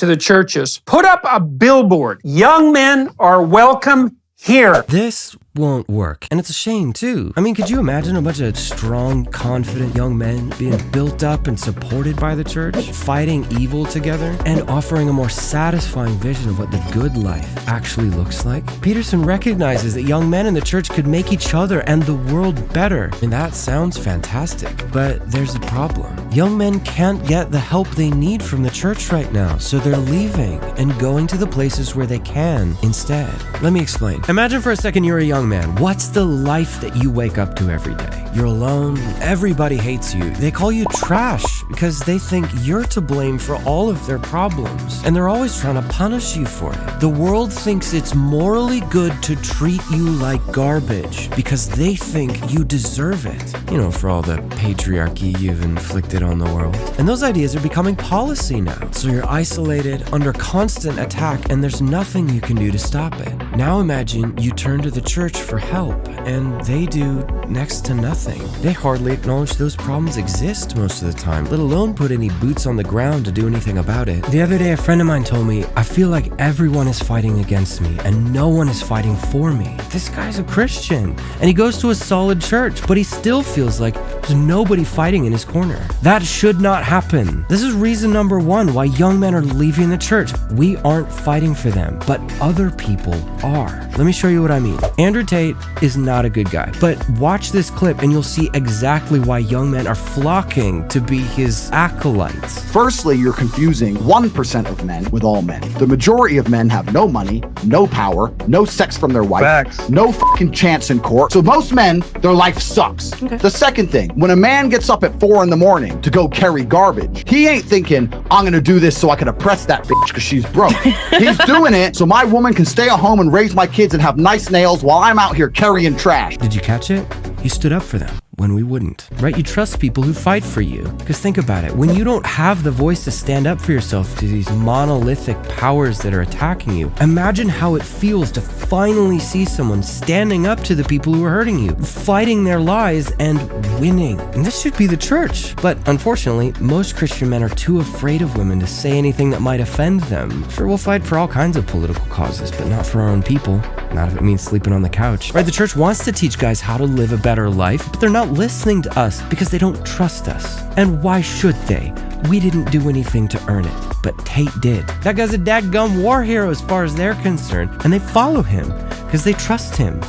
to the churches. Put up a billboard. Young men are welcome here. This won't work. And it's a shame, too. I mean, could you imagine a bunch of strong, confident young men being built up and supported by the church, fighting evil together, and offering a more satisfying vision of what the good life actually looks like? Peterson recognizes that young men in the church could make each other and the world better. And that sounds fantastic, but there's a problem. Young men can't get the help they need from the church right now, so they're leaving and going to the places where they can instead. Let me explain. Imagine for a second you're a young man. What's the life that you wake up to every day? You're alone. Everybody hates you. They call you trash because they think you're to blame for all of their problems. And they're always trying to punish you for it. The world thinks it's morally good to treat you like garbage because they think you deserve it. You know, for all the patriarchy you've inflicted on the world. And those ideas are becoming policy now. So you're isolated, under constant attack, and there's nothing you can do to stop it. Now imagine you turn to the church for help, and they do next to nothing. They hardly acknowledge those problems exist most of the time, let alone put any boots on the ground to do anything about it. The other day, a friend of mine told me, I feel like everyone is fighting against me, and no one is fighting for me. This guy's a Christian, and he goes to a solid church, but he still feels like there's nobody fighting in his corner. That should not happen. This is reason number one why young men are leaving the church. We aren't fighting for them, but other people are. Let me show you what I mean. Andrew Tate is not a good guy, but watch this clip and you'll see exactly why young men are flocking to be his acolytes. Firstly, you're confusing 1% of men with all men. The majority of men have no money, no power, no sex from their wife, Facts. no fucking chance in court. So most men, their life sucks. Okay. The second thing, when a man gets up at 4 a.m. to go carry garbage, he ain't thinking, I'm gonna do this so I can oppress that bitch because she's broke. He's doing it so my woman can stay at home and raise my kids and have nice nails while I'm out here carrying trash. Did you catch it? He stood up for them when we wouldn't, right? You trust people who fight for you. Because think about it, when you don't have the voice to stand up for yourself to these monolithic powers that are attacking you, imagine how it feels to finally see someone standing up to the people who are hurting you, fighting their lies and winning. And this should be the church. But unfortunately, most Christian men are too afraid of women to say anything that might offend them. Sure, we'll fight for all kinds of political causes, but not for our own people. Not if it means sleeping on the couch. Right, the church wants to teach guys how to live a better life, but they're not listening to us because they don't trust us. And why should they? We didn't do anything to earn it, but Tate did. That guy's a dadgum war hero as far as they're concerned, and they follow him because they trust him.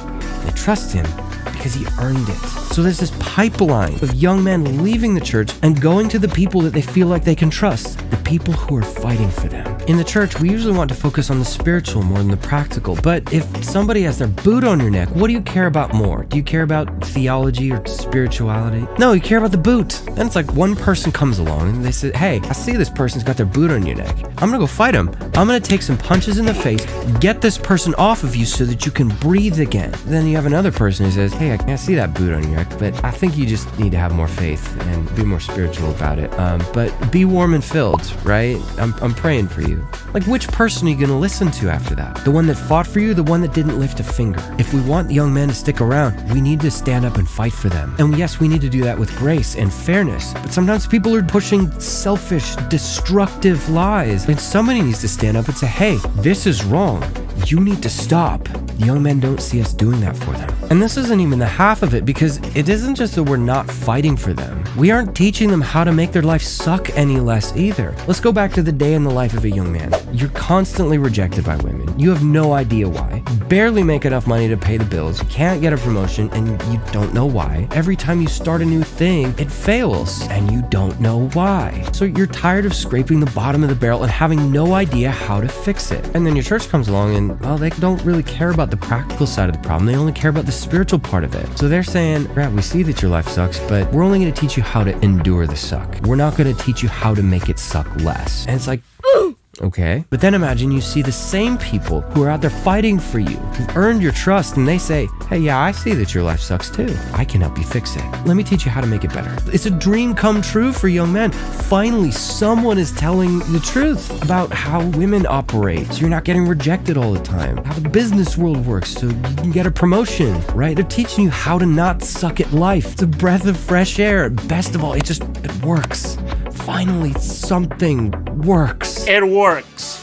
They trust him because he earned it. So there's this pipeline of young men leaving the church and going to the people that they feel like they can trust, the people who are fighting for them. In the church, we usually want to focus on the spiritual more than the practical, but if somebody has their boot on your neck, what do you care about more? Do you care about theology or spirituality? No, you care about the boot. Then it's like one person comes along and they say, hey, I see this person's got their boot on your neck. I'm gonna go fight him. I'm gonna take some punches in the face, get this person off of you so that you can breathe again. Then you have another person who says, hey, I can't see that boot on your neck, but I think you just need to have more faith and be more spiritual about it. But be warm and filled, right? I'm praying for you. Like, which person are you going to listen to after that? The one that fought for you, the one that didn't lift a finger? If we want young men to stick around, we need to stand up and fight for them. And yes, we need to do that with grace and fairness, but sometimes people are pushing selfish, destructive lies, and somebody needs to stand up and say, hey, this is wrong. You need to stop. The young men don't see us doing that for them. And this isn't even the half of it, because it isn't just that we're not fighting for them. We aren't teaching them how to make their life suck any less either. Let's go back to the day in the life of a young man. You're constantly rejected by women. You have no idea why. Barely make enough money to pay the bills. You can't get a promotion and you don't know why. Every time you start a new thing, it fails and you don't know why. So you're tired of scraping the bottom of the barrel and having no idea how to fix it. And then your church comes along and, well, they don't really care about the practical side of the problem. They only care about the spiritual part of it. So they're saying, yeah, we see that your life sucks, but we're only going to teach you how to endure the suck. We're not going to teach you how to make it suck less. And it's like, okay. But then imagine you see the same people who are out there fighting for you, who've earned your trust, and they say, hey, yeah, I see that your life sucks too. I can help you fix it. Let me teach you how to make it better. It's a dream come true for young men. Finally, someone is telling the truth about how women operate, so you're not getting rejected all the time, how the business world works so you can get a promotion, right? They're teaching you how to not suck at life. It's a breath of fresh air. Best of all, it works. Finally, something works. It works.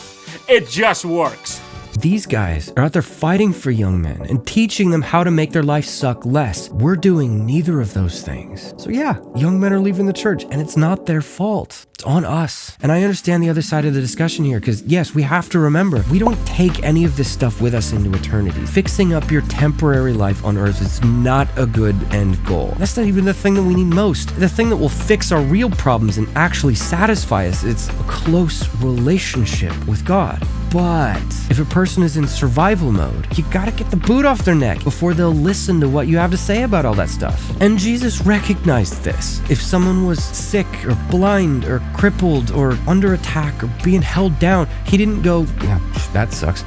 It just works. These guys are out there fighting for young men and teaching them how to make their life suck less. We're doing neither of those things. So yeah, young men are leaving the church and it's not their fault. It's on us. And I understand the other side of the discussion here because yes, we have to remember, we don't take any of this stuff with us into eternity. Fixing up your temporary life on earth is not a good end goal. That's not even the thing that we need most. The thing that will fix our real problems and actually satisfy us, it's a close relationship with God. But if a person is in survival mode, you gotta get the boot off their neck before they'll listen to what you have to say about all that stuff. And Jesus recognized this. If someone was sick or blind or crippled or under attack or being held down, he didn't go, yeah, that sucks.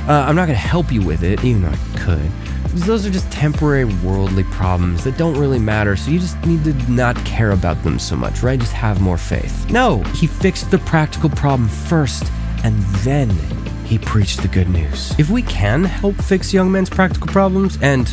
I'm not gonna help you with it, even though I could. Those are just temporary worldly problems that don't really matter, so you just need to not care about them so much, right? Just have more faith. No, he fixed the practical problem first, and then he preached the good news. If we can help fix young men's practical problems, and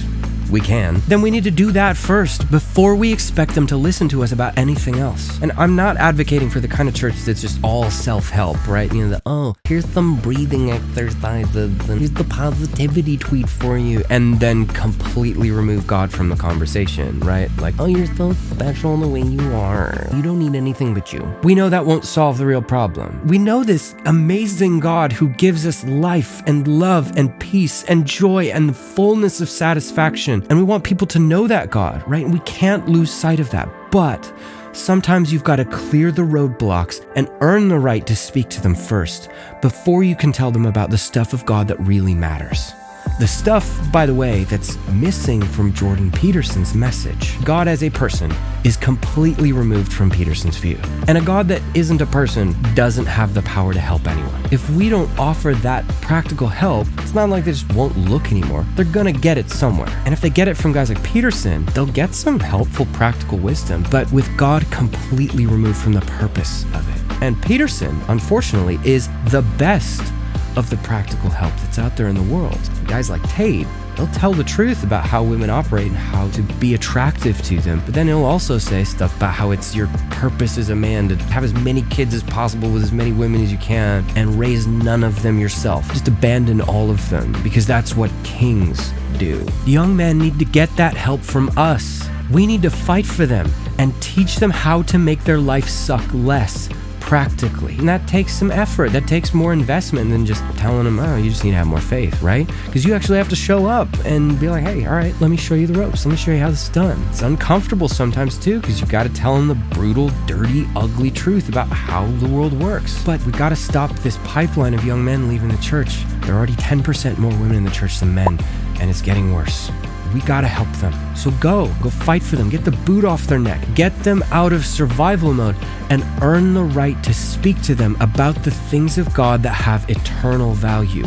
we can, then we need to do that first before we expect them to listen to us about anything else. And I'm not advocating for the kind of church that's just all self-help, right? You know, here's some breathing exercises, and here's the positivity tweet for you, and then completely remove God from the conversation, right? Like, oh, you're so special in the way you are. You don't need anything but you. We know that won't solve the real problem. We know this amazing God who gives us life and love and peace and joy and the fullness of satisfaction. And we want people to know that God, right? And we can't lose sight of that. But sometimes you've got to clear the roadblocks and earn the right to speak to them first before you can tell them about the stuff of God that really matters. The stuff, by the way, that's missing from Jordan Peterson's message. God as a person is completely removed from Peterson's view. And a God that isn't a person doesn't have the power to help anyone. If we don't offer that practical help, it's not like they just won't look anymore. They're gonna get it somewhere. And if they get it from guys like Peterson, they'll get some helpful practical wisdom, but with God completely removed from the purpose of it. And Peterson, unfortunately, is the best of the practical help that's out there in the world. Guys like Tate, they'll tell the truth about how women operate and how to be attractive to them, but then he'll also say stuff about how it's your purpose as a man to have as many kids as possible with as many women as you can and raise none of them yourself. Just abandon all of them because that's what kings do. Young men need to get that help from us. We need to fight for them and teach them how to make their life suck less practically. And that takes some effort. That takes more investment than just telling them, oh, you just need to have more faith, right? Because you actually have to show up and be like, hey, all right, let me show you the ropes. Let me show you how this is done. It's uncomfortable sometimes too, because you got to tell them the brutal, dirty, ugly truth about how the world works. But we got to stop this pipeline of young men leaving the church. There are already 10% more women in the church than men, and it's getting worse. We gotta help them. So go fight for them. Get the boot off their neck. Get them out of survival mode and earn the right to speak to them about the things of God that have eternal value.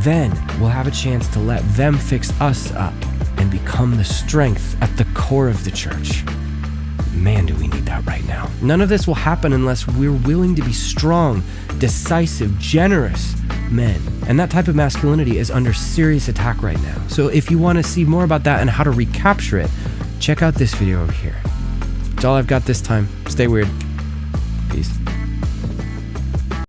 Then we'll have a chance to let them fix us up and become the strength at the core of the church. Man, do we need that right now. None of this will happen unless we're willing to be strong, decisive, generous men. And that type of masculinity is under serious attack right now. So if you want to see more about that and how to recapture it, check out this video over here. That's all I've got this time. Stay weird. Peace.